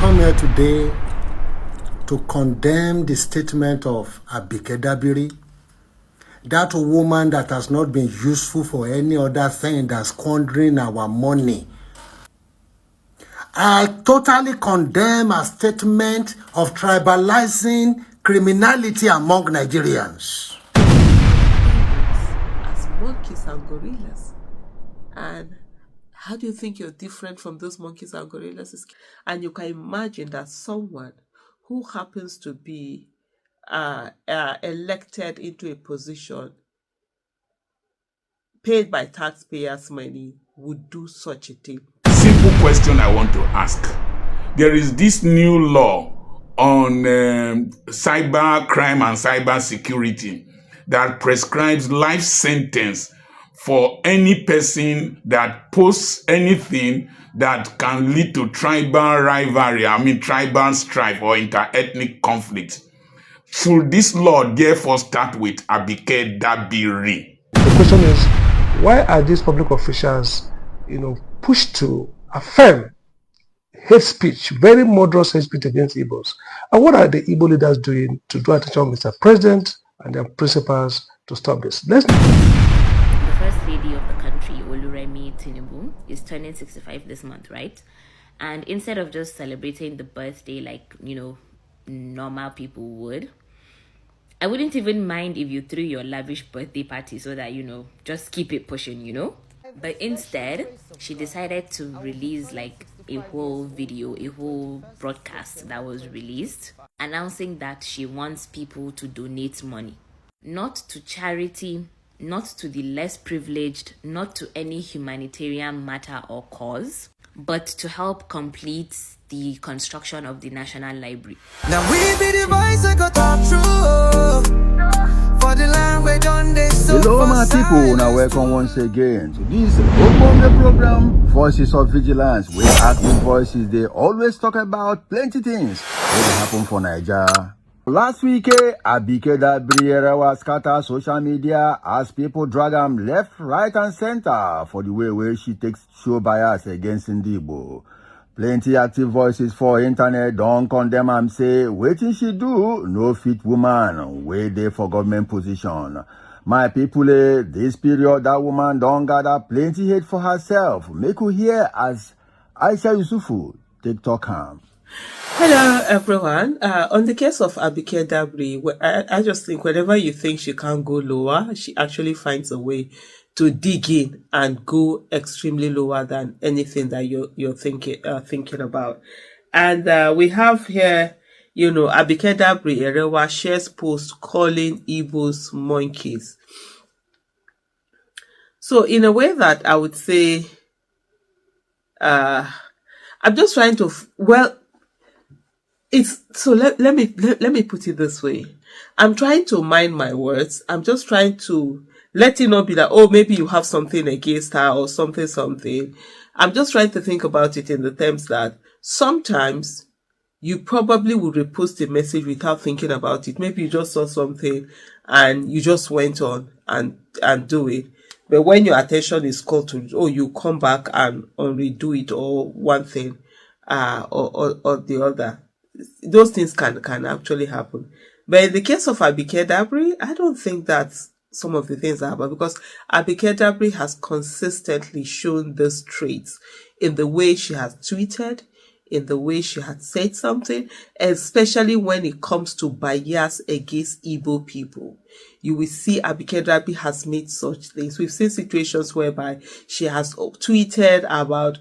come here today to condemn the statement of Abike Dabiri, that woman that has not been useful for any other thing than squandering our money. I totally condemn a statement of tribalizing criminality among Nigerians. As monkeys and gorillas. And how do you think you're different from those monkeys and gorillas? And you can imagine that someone who happens to be elected into a position paid by taxpayers' money would do such a thing. Simple question I want to ask. There is this new law on cyber crime and cyber security that prescribes life sentence for any person that posts anything that can lead to tribal rivalry, tribal strife or inter-ethnic conflict. Should this law therefore start with Abike Dabiri? The question is, why are these public officials, pushed to affirm hate speech, very murderous hate speech against Igbos? And what are the Igbo leaders doing to draw attention of Mr. President and their principals to stop this? The First Lady of the country, Oluremi Tinubu, is turning 65 this month, right? And instead of just celebrating the birthday like, normal people would, I wouldn't even mind if you threw your lavish birthday party so that, just keep it pushing, But instead, she decided to release like a whole video, a whole broadcast that was released, announcing that she wants people to donate money, not to charity, not to the less privileged, not to any humanitarian matter or cause, but to help complete the construction of the National Library. Now we be the voice that got talk true for the language on this. Hello my people, now welcome once again to this Ogbonge program, Voices of Vigilance, where active voices, they always talk about plenty things that happen for Nigeria. Last week, Abike Dabiri-Erewa scatter social media as people drag them left, right, and center for the way she takes show bias against Igbo. Plenty active voices for internet don't condemn and say, waiting she do, no fit woman, way they for government position. My people, this period, that woman don't gather plenty hate for herself. Make her hear as Aisha Yesufu take talk ham. Hello, everyone. On the case of Abike Dabiri, I just think whenever you think she can't go lower, she actually finds a way to dig in and go extremely lower than anything that you're thinking about. And we have here, Abike Dabiri-Erewa shares post calling Igbos monkeys. So in a way that I would say, I'm just trying to, let me put it this way. I'm trying to mind my words. I'm just trying to let it not be that, oh, maybe you have something against her or something. I'm just trying to think about it in the terms that sometimes you probably would repost a message without thinking about it. Maybe you just saw something and you just went on and do it. But when your attention is called to, you come back and redo it or one thing or the other. Those things can actually happen. But in the case of Abike Dabiri, I don't think that's some of the things that happen, because Abike Dabiri has consistently shown these traits in the way she has tweeted, in the way she had said something, especially when it comes to bias against Igbo people. You will see Abike Dabiri has made such things. We've seen situations whereby she has tweeted about,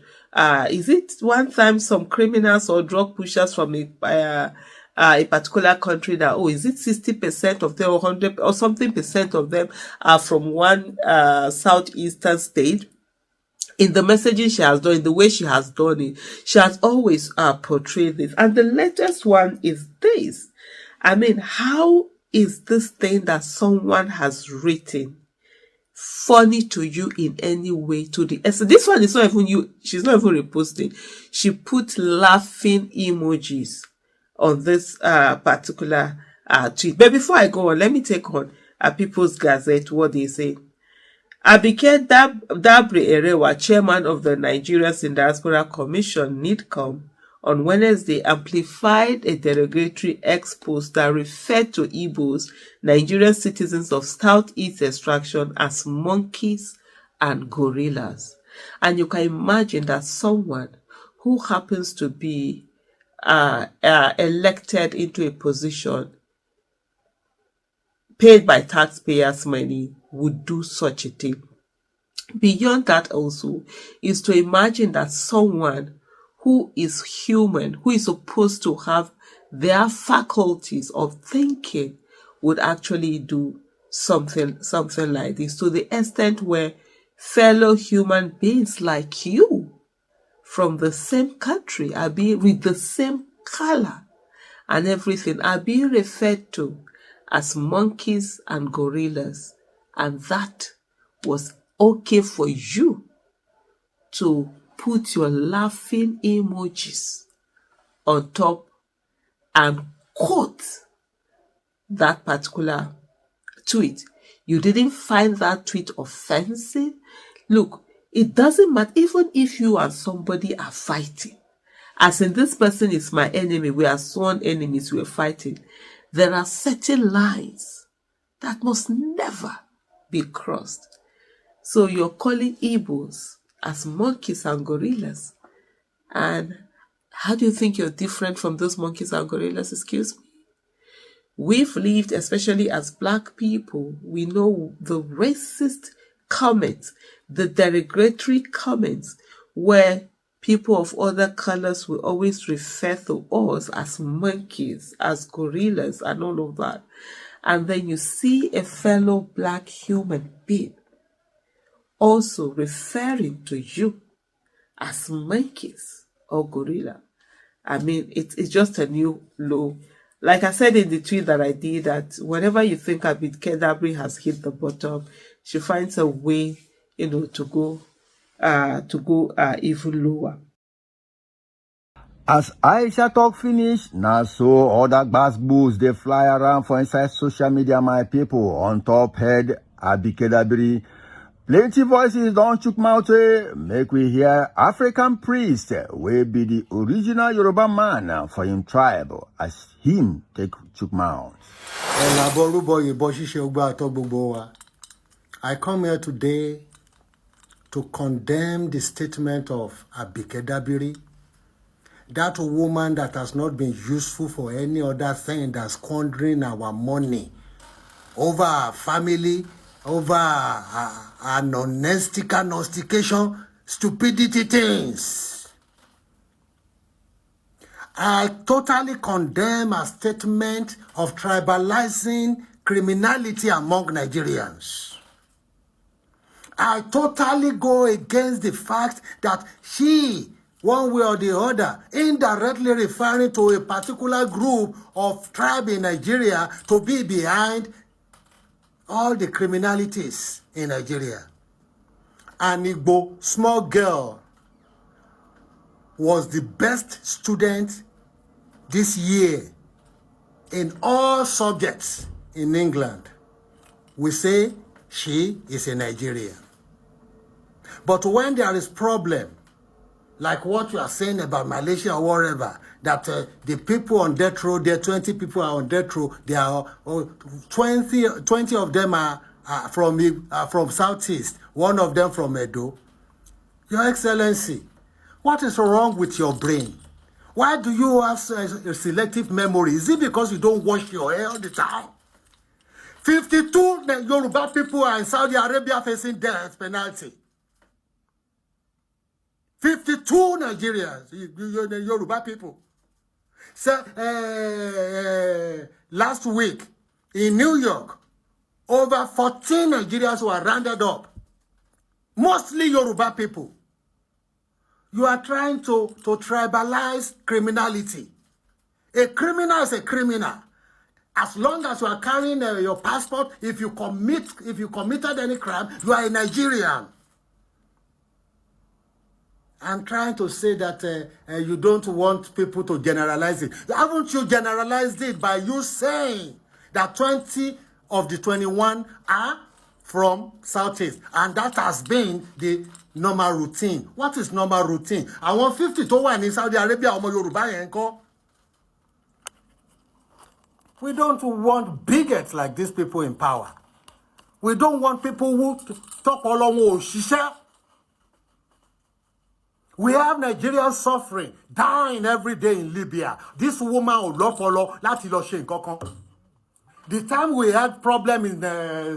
is it one time some criminals or drug pushers from a particular country that, is it 60% of them or 100 or something percent of them are from one southeastern state? In the messaging she has done, in the way she has done it, she has always portrayed this. And the latest one is this. How is this thing that someone has written funny to you in any way? So this one is not even you. She's not even reposting. She put laughing emojis on this particular tweet. But before I go on, let me take on People's Gazette, what they say. Abike Dabiri-Erewa, chairman of the Nigerians in Diaspora Commission, NIDCOM, on Wednesday amplified a derogatory expose that referred to Igbos, Nigerian citizens of Southeast extraction, as monkeys and gorillas. And you can imagine that someone who happens to be elected into a position paid by taxpayers' money would do such a thing. Beyond that also is to imagine that someone who is human, who is supposed to have their faculties of thinking, would actually do something like this, to the extent where fellow human beings like you from the same country are being, with the same color and everything, are being referred to as monkeys and gorillas. And that was okay for you to put your laughing emojis on top and quote that particular tweet. You didn't find that tweet offensive? Look, it doesn't matter, even if you and somebody are fighting, as in this person is my enemy, we are sworn enemies, we're fighting, there are certain lines that must never be crossed. So you're calling Igbos as monkeys and gorillas. And how do you think you're different from those monkeys and gorillas? Excuse me. We've lived, especially as Black people, we know the racist comments, the derogatory comments, where people of other colors will always refer to us as monkeys, as gorillas, and all of that. And then you see a fellow Black human being also referring to you as monkeys or gorilla. I mean, it's just a new low. Like I said in the tweet that I did, that whenever you think Abike Dabiri has hit the bottom, she finds a way, to go even lower. As Aisha talk finish, now so other gbasgbos they fly around for inside social media, my people. On top head, Abike Dabiri. Plenty voices don't chook mouth, make we hear African priest, will be the original Yoruba man for him tribe, as him take chook mouth. I come here today to condemn the statement of Abike Dabiri, that woman that has not been useful for any other thing, that's squandering our money over our family, over our non-nostication, stupidity things. I totally condemn a statement of tribalizing criminality among Nigerians. I totally go against the fact that she, one way or the other, indirectly referring to a particular group of tribe in Nigeria to be behind all the criminalities in Nigeria. An Igbo small girl was the best student this year in all subjects in England. We say she is a Nigerian. But when there is problem, like what you are saying about Malaysia or wherever, that the people on death row, there are 20 people are on death row, there are 20 of them are from Southeast, one of them from Edo. Your Excellency, what is wrong with your brain? Why do you have a selective memory? Is it because you don't wash your hair all the time? 52 Yoruba people are in Saudi Arabia facing death penalty. 52 Nigerians, Yoruba people. So, last week in New York, over 14 Nigerians were rounded up, mostly Yoruba people. You are trying to tribalize criminality. A criminal is a criminal. As long as you are carrying your passport, if you committed any crime, you are a Nigerian. I'm trying to say that you don't want people to generalize it. Haven't you generalized it by you saying that 20 of the 21 are from Southeast, and that has been the normal routine. What is normal routine? Àwọn 50 tó wà ní Saudi Arabia ọmọ Yorùbá yẹn ńkọ́? We don't want bigots like these people in power. We don't want people who talk along òṣìṣẹ́. We have Nigerians suffering, dying every day in Libya. This woman ò lọ́pọlọ láti lọ ṣe nǹkan kan. The time we had problem in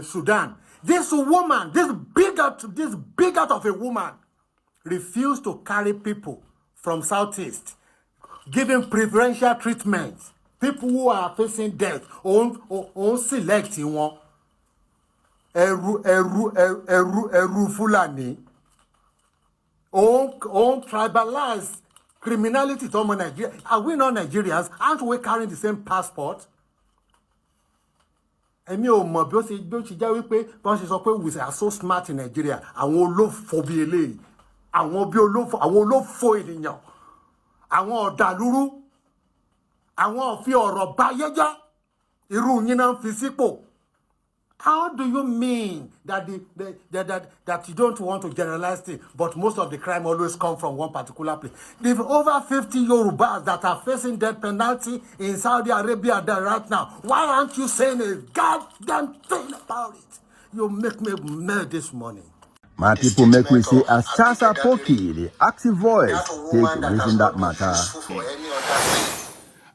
Sudan, this woman, this bigot of a woman, refused to carry people from Southeast, giving preferential treatment. People who are facing death, on select one. Eru Fulani. On tribalize criminality to Nigeria. Are we not Nigerians? Aren't we carrying the same passport? Èmi ò mọ̀ bí ó ṣe jẹ́ wípé wọ́n ṣe sọ pé we are so smart in Nigeria. Àwọn olófò bí eléyìí. Àwọn olófò ènìyàn. Àwọn ọ̀dàlúrú. Àwọn òfin ọ̀rọ̀ báyé jẹ́. Irú yín náà ń fi sípò. How do you mean that that you don't want to generalize things, but most of the crime always come from one particular place? There's over 50 Yorubas that are facing death penalty in Saudi Arabia right now. Why aren't you saying a goddamn thing about it? You make me mad this morning. My people make me see as Charles Apoki, the active voice, take reason that matter.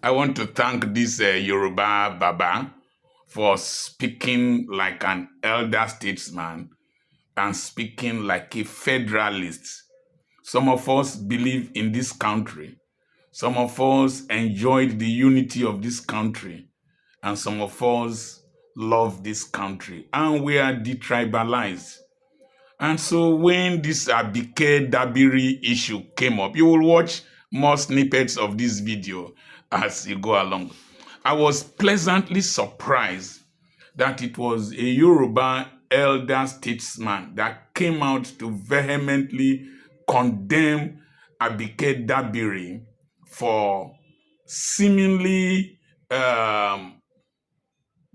I want to thank this Yoruba Baba for speaking like an elder statesman and speaking like a federalist. Some of us believe in this country. Some of us enjoyed the unity of this country. And some of us love this country. And we are detribalized. And so when this Abike Dabiri issue came up, you will watch more snippets of this video as you go along. I was pleasantly surprised that it was a Yoruba elder statesman that came out to vehemently condemn Abike Dabiri for seemingly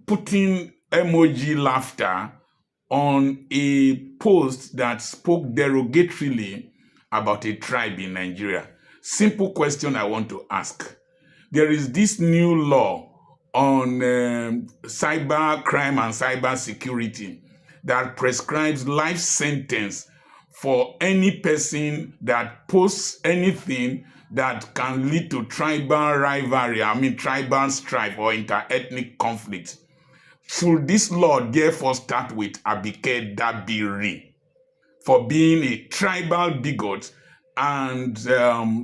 putting emoji laughter on a post that spoke derogatorily about a tribe in Nigeria. Simple question I want to ask. There is this new law on cyber crime and cyber security that prescribes life sentence for any person that posts anything that can lead to tribal rivalry, tribal strife or inter-ethnic conflict. Should this law therefore start with Abike Dabiri for being a tribal bigot and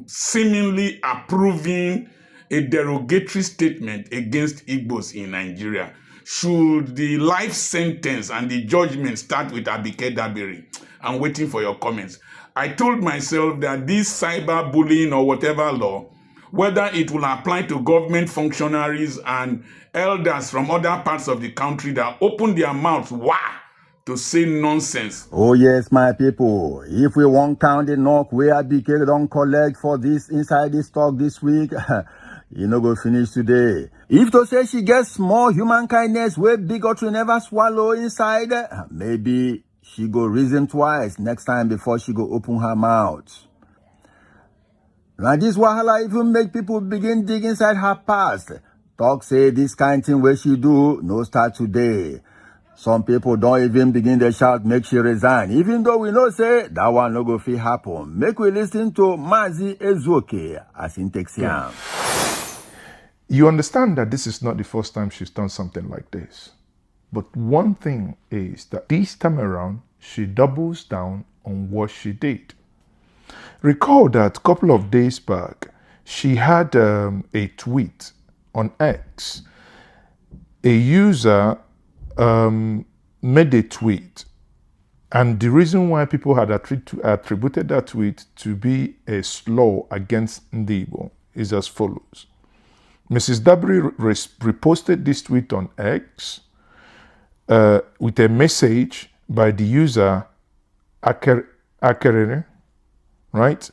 seemingly approving a derogatory statement against Igbos in Nigeria? Should the life sentence and the judgment start with Abike Dabiri? I'm waiting for your comments. I told myself that this cyberbullying or whatever law, whether it will apply to government functionaries and elders from other parts of the country that open their mouths, to say nonsense. Oh yes, my people. If we won't count the knock where Abike don't collect for this inside this talk this week, you know go finish today. If to say she gets more human kindness where bigotry never swallow inside, maybe she go reason twice next time before she go open her mouth. Now this wahala even make people begin dig inside her past. Talk say this kind thing where she do no start today. Some people don't even begin to shout make she resign, even though we know say that one no go fit happen. Make we listen to Mazi Ezuoke as in takes him. You understand that this is not the first time she's done something like this. But one thing is that this time around, she doubles down on what she did. Recall that a couple of days back, she had a tweet on X. A user made a tweet, and the reason why people had attributed that tweet to be a slur against Igbo is as follows. Mrs. Dabiri reposted this tweet on X with a message by the user Akerere, right?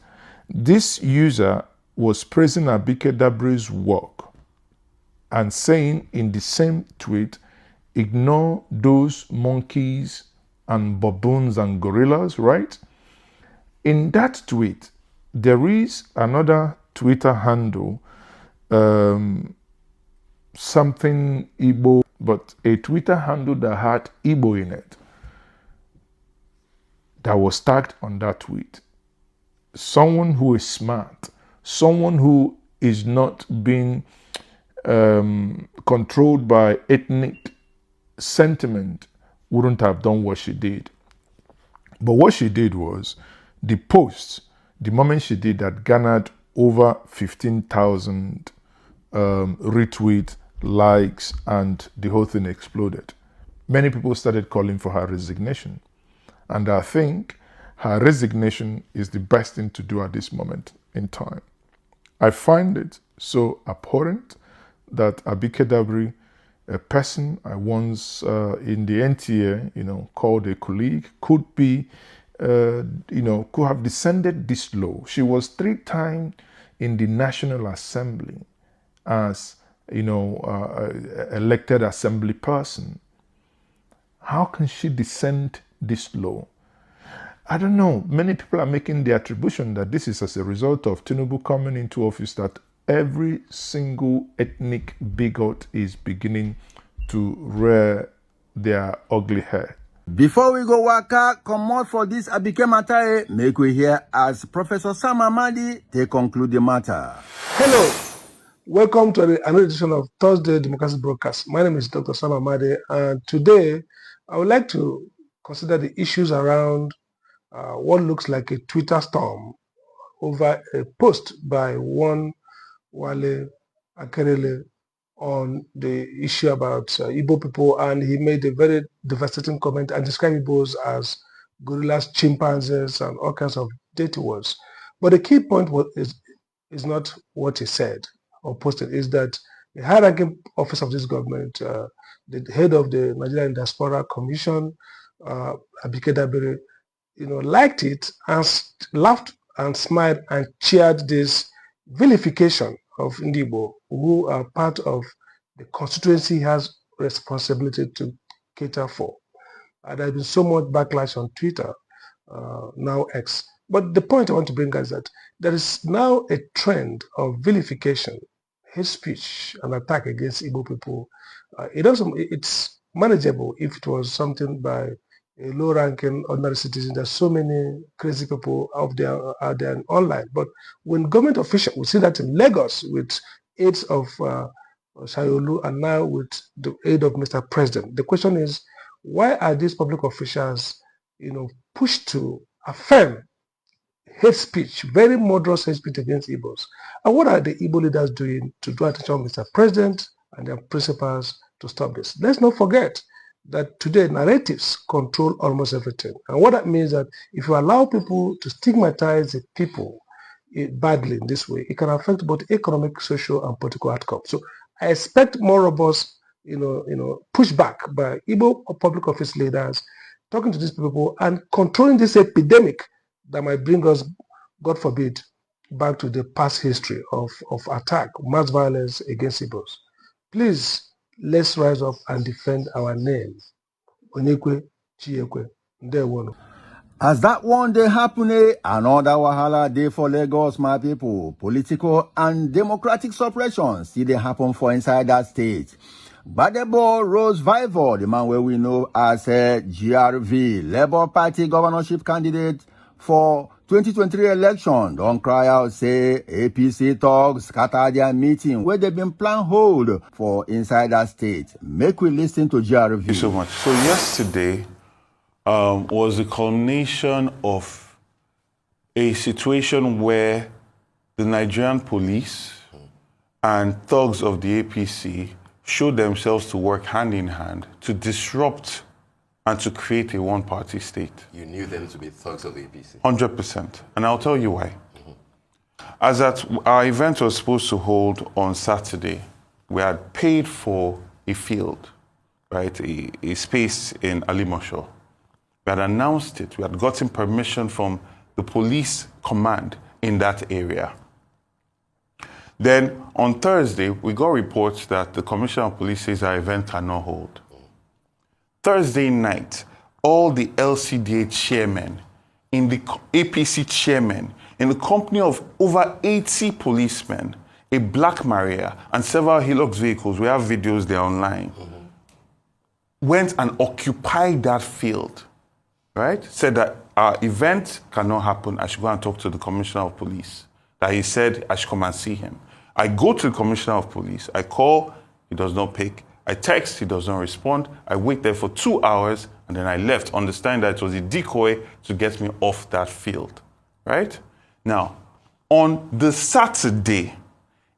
This user was praising Abike Dabiri's work and saying in the same tweet, ignore those monkeys and baboons and gorillas, right? In that tweet, there is another Twitter handle, something Igbo, but a Twitter handle that had Igbo in it, that was tagged on that tweet. Someone who is smart, someone who is not being controlled by ethnic sentiment wouldn't have done what she did. But what she did was, the post, the moment she did that, garnered over 15,000 retweets, likes, and the whole thing exploded. Many people started calling for her resignation. And I think her resignation is the best thing to do at this moment in time. I find it so abhorrent that Abike Dabiri, a person I once in the NTA, called a colleague, could be, could have descended this low. She was 3 times in the National Assembly as, elected assembly person. How can she descend this low? I don't know. Many people are making the attribution that this is as a result of Tinubu coming into office, that every single ethnic bigot is beginning to rear their ugly hair. Before we go waka, come out for this Abike matter, make we hear as Professor Sam Amadi they conclude the matter. Hello, welcome to another edition of Thursday Democracy Broadcast. My name is Dr. Sam Amadi, and today I would like to consider the issues around what looks like a Twitter storm over a post by one Wale Akerele on the issue about Igbo people, and he made a very devastating comment and described Igbos as gorillas, chimpanzees, and all kinds of dirty words. But the key point is not what he said or posted, is that the high-ranking office of this government, the head of the Nigerian Diaspora Commission, Abike Dabiri, liked it and laughed and smiled and cheered this vilification of Igbo, who are part of the constituency he has responsibility to cater for. There has been so much backlash on Twitter, now X. But the point I want to bring is that there is now a trend of vilification, hate speech, and attack against Igbo people. It's manageable if it was something by a low-ranking ordinary citizen. There's so many crazy people out there online. But when government officials, we see that in Lagos with aides of Sayolu and now with the aid of Mr. President. The question is, why are these public officials, pushed to affirm hate speech, very murderous hate speech against Igbos? And what are the Igbo leaders doing to draw attention of Mr. President and their principals to stop this? Let's not forget that today narratives control almost everything. And what that means that if you allow people to stigmatize the people badly in this way, it can affect both economic, social, and political outcomes. So I expect more robust, pushback by Igbo public office leaders talking to these people and controlling this epidemic that might bring us, God forbid, back to the past history of attack, mass violence against Igbos. Please, let's rise up and defend our name. Onekwe, Chiekwe, Ndewono. As that one day happen, another wahala day for Lagos, my people. Political and democratic suppression still they happen for inside that state. Gbadebo Rhodes-Vivour, the man where we know as a GRV, Labour Party governorship candidate for 2023 election, don't cry out, say APC talks scatter their meeting where they've been plan hold for inside that state. Make we listen to GRV. Thank you so much. So yesterday was the culmination of a situation where the Nigerian police and thugs of the APC showed themselves to work hand in hand to disrupt and to create a one-party state. You knew them to be thugs of the APC? 100%. And I'll tell you why. As that our event was supposed to hold on Saturday, we had paid for a field, right, a space in Alimosho. We had announced it. We had gotten permission from the police command in that area. Then on Thursday, we got reports that the Commissioner of Police says our event cannot hold. Thursday night, all the LCDA chairmen, in the APC chairmen, in the company of over 80 policemen, a Black Maria, and several Hilux vehicles, we have videos there online, went and occupied that field, right? Said that our event cannot happen. I should go and talk to the Commissioner of Police. That he said I should come and see him. I go to the Commissioner of Police. I call, he does not pick. I text, he does not respond. I wait there for 2 hours, and then I left, understanding that it was a decoy to get me off that field, right? Now, on the Saturday,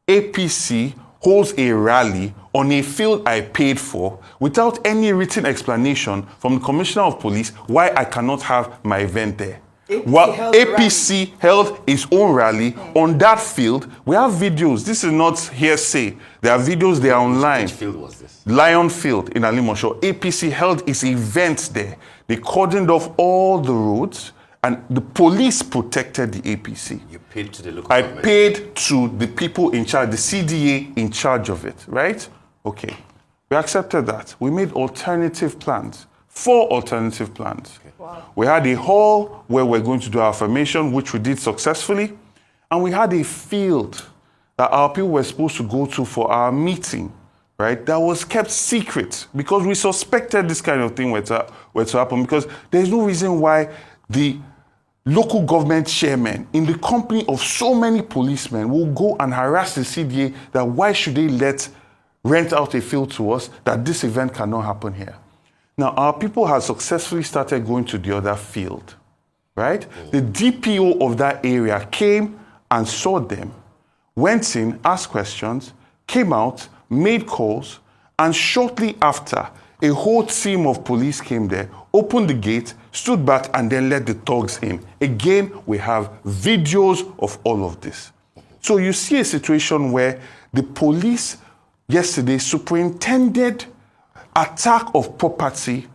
APC holds a rally on a field I paid for without any written explanation from the Commissioner of Police why I cannot have my event there. While APC held its own rally on that field, we have videos. This is not hearsay. There are videos, they are online. Which field was this? Lion Field in Alimosho. APC held its event there. They cordoned off all the roads, and the police protected the APC. You paid to the local I government. paid to the people in charge, the CDA in charge of it, right? Okay. We accepted that. We made alternative plans, 4 alternative plans. Okay. Wow. We had a hall where we're going to do our affirmation, which we did successfully. And we had a field that our people were supposed to go to for our meeting, right? That was kept secret because we suspected this kind of thing were to happen, because there's no reason why the local government chairman in the company of so many policemen will go and harass the CDA that why should they rent out a field to us, that this event cannot happen here. Now, our people have successfully started going to the other field, right? The DPO of that area came and saw them, went in, asked questions, came out, made calls, and shortly after, a whole team of police came there, opened the gate, stood back, and then let the thugs in. Again, we have videos of all of this. So you see a situation where the police yesterday superintended attack of property,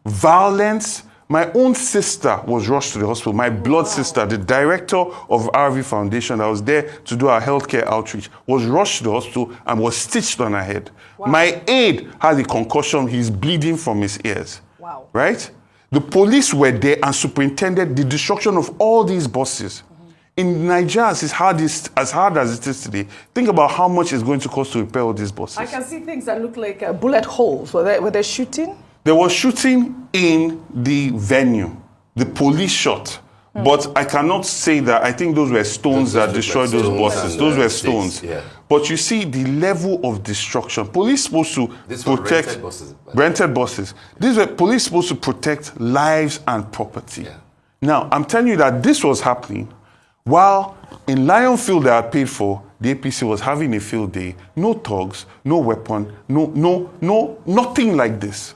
violence. My own sister was rushed to the hospital. My blood sister, the director of RV Foundation that was there to do our healthcare outreach, was rushed to the hospital and was stitched on her head. Wow. My aide had a concussion. He's bleeding from his ears. Wow. Right? The police were there and superintended the destruction of all these buses. In Nigeria, as hard as it is today, think about how much it's going to cost to repair all these buses. I can see things that look like bullet holes. Were they shooting? There was shooting in the venue. The police shot. But I cannot say that. I think those were stones that destroyed those buses. Those were stones. Yeah. But you see the level of destruction. Police supposed to protect rented buses. These were police supposed to protect lives and property. Yeah. Now, I'm telling you that this was happening while in Lion Field that I paid for, the APC was having a field day. No thugs, no weapon, nothing like this.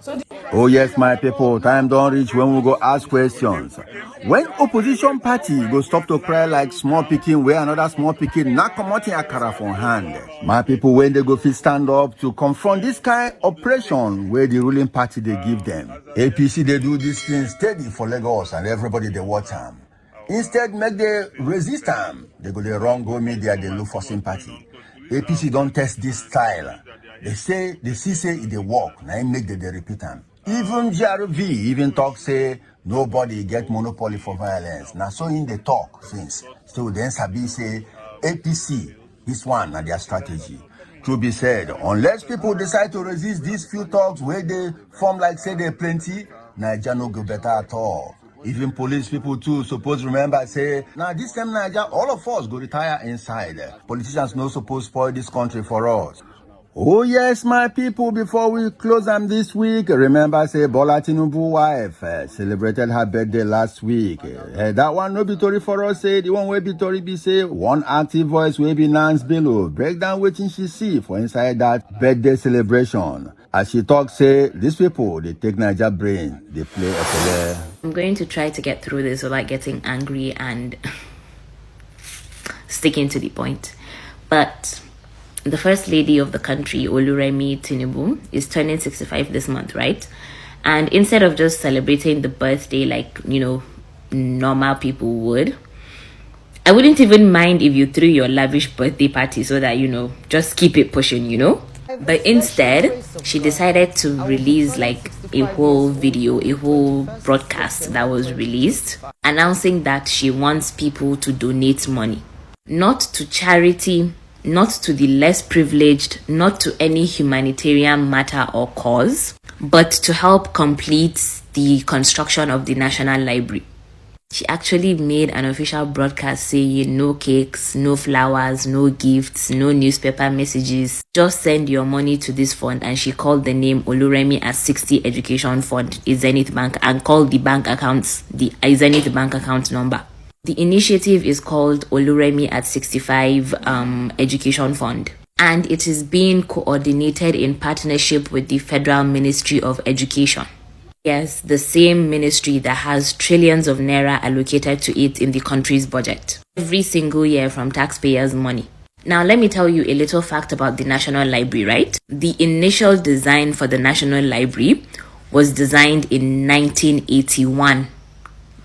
Oh yes, my people, time don't reach when we go ask questions. When opposition party go stop to cry like small picking, where another small picking not commoting a cara from hand. My people, when they go fit stand up to confront this kind of oppression where the ruling party they give them. APC they do this thing steady for Lagos and everybody they watch them. Instead, make the resist them. They go the wrong go media, they look for sympathy. APC don't test this style. They see it they work, now make they repeat them. Even GRV even talk say nobody get monopoly for violence. Now so in the talk since. So then Sabi say APC, this one na their strategy. To be said, unless people decide to resist these few talks where they form like say they plenty, Nigeria no go better at all. Even police people too suppose remember say, now this time Nigeria, all of us go retire inside. Politicians no suppose spoil this country for us. Oh yes, my people, before we close them this week, remember say Bola Tinubu wife celebrated her birthday last week. That one no be story for us, say the one way be story be say one active voice will be Nance below. Break down wetin she see for inside that birthday celebration. As she talks, say these people they take Niger brain, they play a play. I'm going to try to get through this without getting angry and sticking to the point. But the first lady of the country, Oluremi Tinubu, is turning 65 this month, right? And instead of just celebrating the birthday like, normal people would, I wouldn't even mind if you threw your lavish birthday party so that, just keep it pushing, But instead, she decided to release like a whole video, a whole broadcast that was released announcing that she wants people to donate money, not to charity, not to the less privileged, not to any humanitarian matter or cause, but to help complete the construction of the National Library. She actually made an official broadcast saying no cakes, no flowers, no gifts, no newspaper messages. Just send your money to this fund. And she called the name Oluremi at 60 Education Fund, a Zenith Bank, and called the bank accounts, the Zenith Bank account number. The initiative is called Oluremi at 65 Education Fund. And it is being coordinated in partnership with the Federal Ministry of Education. Yes, the same ministry that has trillions of naira allocated to it in the country's budget every single year from taxpayers' money. Now, let me tell you a little fact about the National Library, right? The initial design for the National Library was designed in 1981.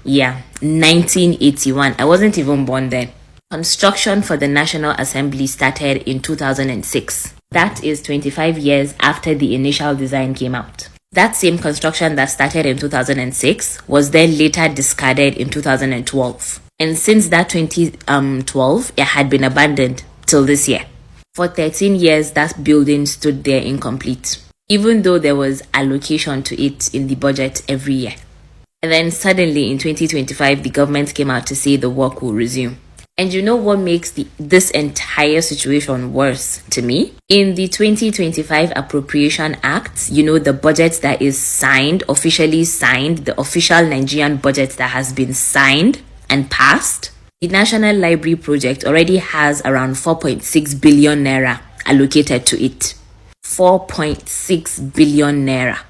Yeah, 1981. I wasn't even born then. Construction for the National Assembly started in 2006. That is 25 years after the initial design came out. That same construction that started in 2006 was then later discarded in 2012. And since that 2012, it had been abandoned till this year. For 13 years, that building stood there incomplete, even though there was allocation to it in the budget every year. And then suddenly in 2025, the government came out to say the work will resume. And you know what makes this entire situation worse to me? In the 2025 Appropriation Act, you know, the budget that is signed, officially signed, the official Nigerian budget that has been signed and passed, the National Library project already has around 4.6 billion naira allocated to it. 4.6 billion naira.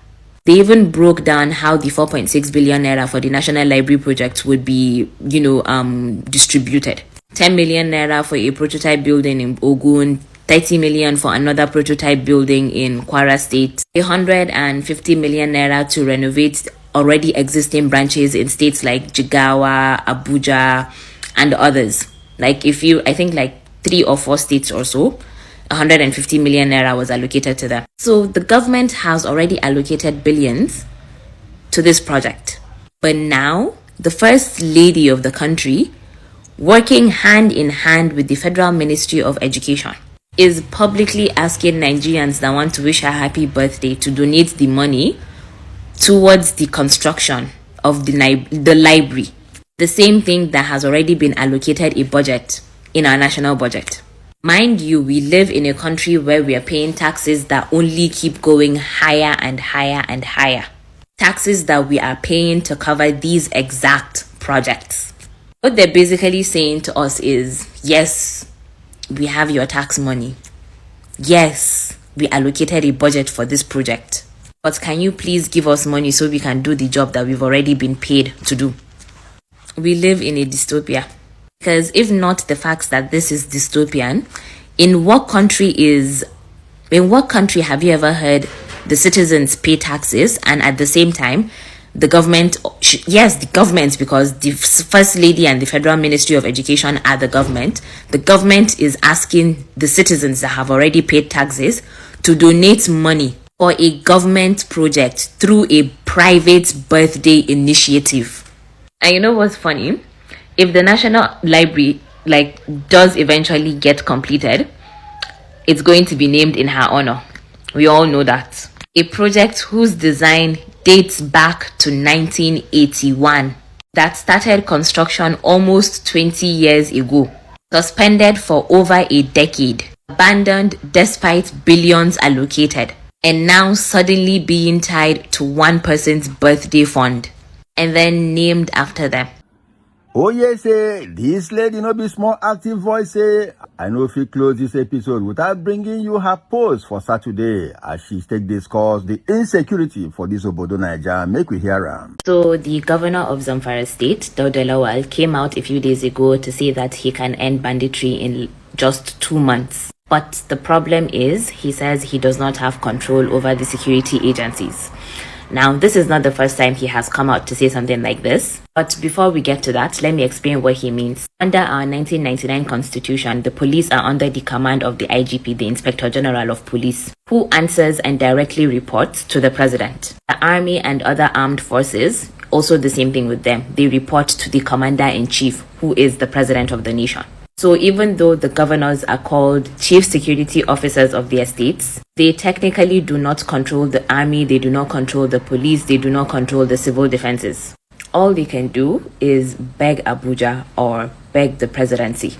They even broke down how the 4.6 billion naira for the National Library project would be, distributed. 10 million naira for a prototype building in Ogun, 30 million for another prototype building in Kwara State, 150 million naira to renovate already existing branches in states like Jigawa, Abuja, and others. I think 3 or 4 states or so, 150 million naira was allocated to them. So the government has already allocated billions to this project. But now, the First Lady of the country, working hand in hand with the Federal Ministry of Education, is publicly asking Nigerians that want to wish her happy birthday to donate the money towards the construction of the library. The same thing that has already been allocated a budget in our national budget. Mind you, we live in a country where we are paying taxes that only keep going higher and higher and higher. Taxes that we are paying to cover these exact projects. What they're basically saying to us is, yes, we have your tax money. Yes, we allocated a budget for this project. But can you please give us money so we can do the job that we've already been paid to do? We live in a dystopia. Because if not the fact that this is dystopian, in what country have you ever heard the citizens pay taxes and at the same time the government, because the First Lady and the Federal Ministry of Education are the government is asking the citizens that have already paid taxes to donate money for a government project through a private birthday initiative. And you know what's funny? If the National Library does eventually get completed, it's going to be named in her honor. We all know that. A project whose design dates back to 1981, that started construction almost 20 years ago, suspended for over a decade, abandoned despite billions allocated, and now suddenly being tied to one person's birthday fund, and then named after them. Oh yes, this lady no be small active voice. I know if we close this episode without bringing you her post for Saturday as she take discuss the insecurity for this Obodo Naija. Make we hear am. So the governor of Zamfara State, Dauda Lawal, came out a few days ago to say that he can end banditry in just 2 months. But the problem is, he says he does not have control over the security agencies. Now, this is not the first time he has come out to say something like this. But before we get to that, let me explain what he means. Under our 1999 Constitution, the police are under the command of the IGP, the Inspector General of Police, who answers and directly reports to the President. The Army and other armed forces, also the same thing with them. They report to the Commander-in-Chief, who is the President of the nation. So even though the governors are called chief security officers of their states, they technically do not control the army, they do not control the police, they do not control the civil defenses. All they can do is beg Abuja or beg the presidency.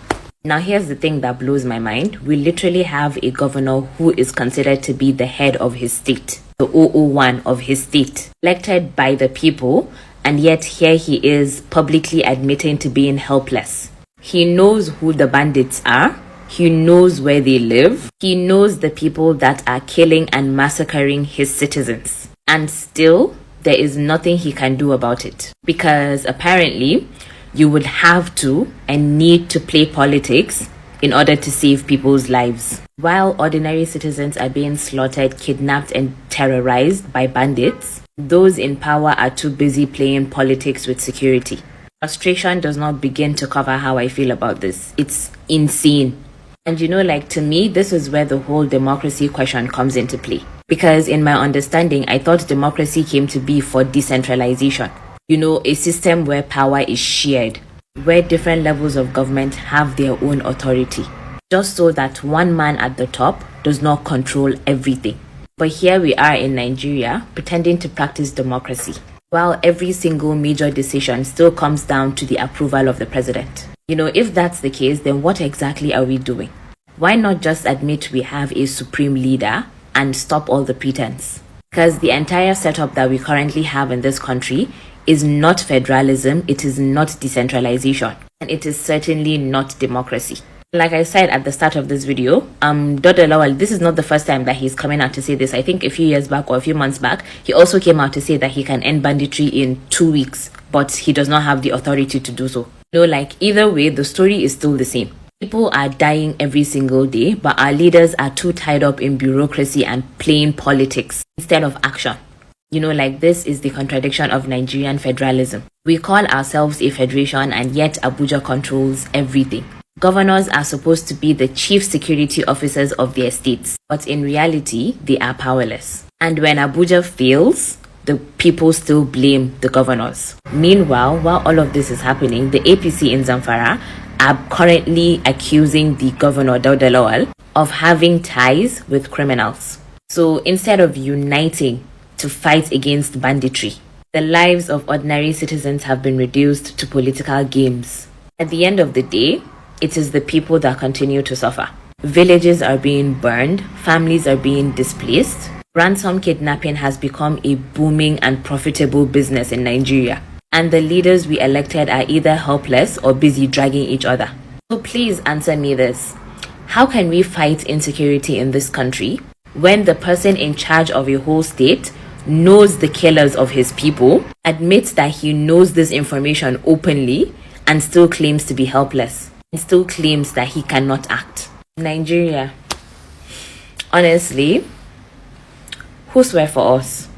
Now here's the thing that blows my mind. We literally have a governor who is considered to be the head of his state, the 001 of his state, elected by the people, and yet here he is publicly admitting to being helpless. He knows who the bandits are. He knows where they live. He knows the people that are killing and massacring his citizens. And still, there is nothing he can do about it. Because apparently, you would have to and need to play politics in order to save people's lives. While ordinary citizens are being slaughtered, kidnapped, and terrorized by bandits, those in power are too busy playing politics with security. Frustration does not begin to cover how I feel about this. It's insane. And to me, this is where the whole democracy question comes into play. Because in my understanding, I thought democracy came to be for decentralization. A system where power is shared, where different levels of government have their own authority, just so that one man at the top does not control everything. But here we are in Nigeria, pretending to practice democracy, while every single major decision still comes down to the approval of the president. If that's the case, then what exactly are we doing? Why not just admit we have a supreme leader and stop all the pretense? Because the entire setup that we currently have in this country is not federalism, it is not decentralization, and it is certainly not democracy. Like I said at the start of this video, Dr. Lawal, this is not the first time that he's coming out to say this. I think a few years back or a few months back, he also came out to say that he can end banditry in 2 weeks, but he does not have the authority to do so. Either way, the story is still the same. People are dying every single day, but our leaders are too tied up in bureaucracy and playing politics instead of action. This is the contradiction of Nigerian federalism. We call ourselves a federation, and yet Abuja controls everything. Governors are supposed to be the chief security officers of their states, but in reality, they are powerless. And when Abuja fails, the people still blame the governors. Meanwhile, while all of this is happening, the APC in Zamfara are currently accusing the governor, Dauda Lawal, of having ties with criminals. So instead of uniting to fight against banditry, the lives of ordinary citizens have been reduced to political games. At the end of the day, it is the people that continue to suffer. Villages are being burned, families are being displaced. Ransom kidnapping has become a booming and profitable business in Nigeria. And the leaders we elected are either helpless or busy dragging each other. So please answer me this. How can we fight insecurity in this country when the person in charge of a whole state knows the killers of his people, admits that he knows this information openly, and still claims to be helpless? And still claims that he cannot act? Nigeria, honestly, who swear for us?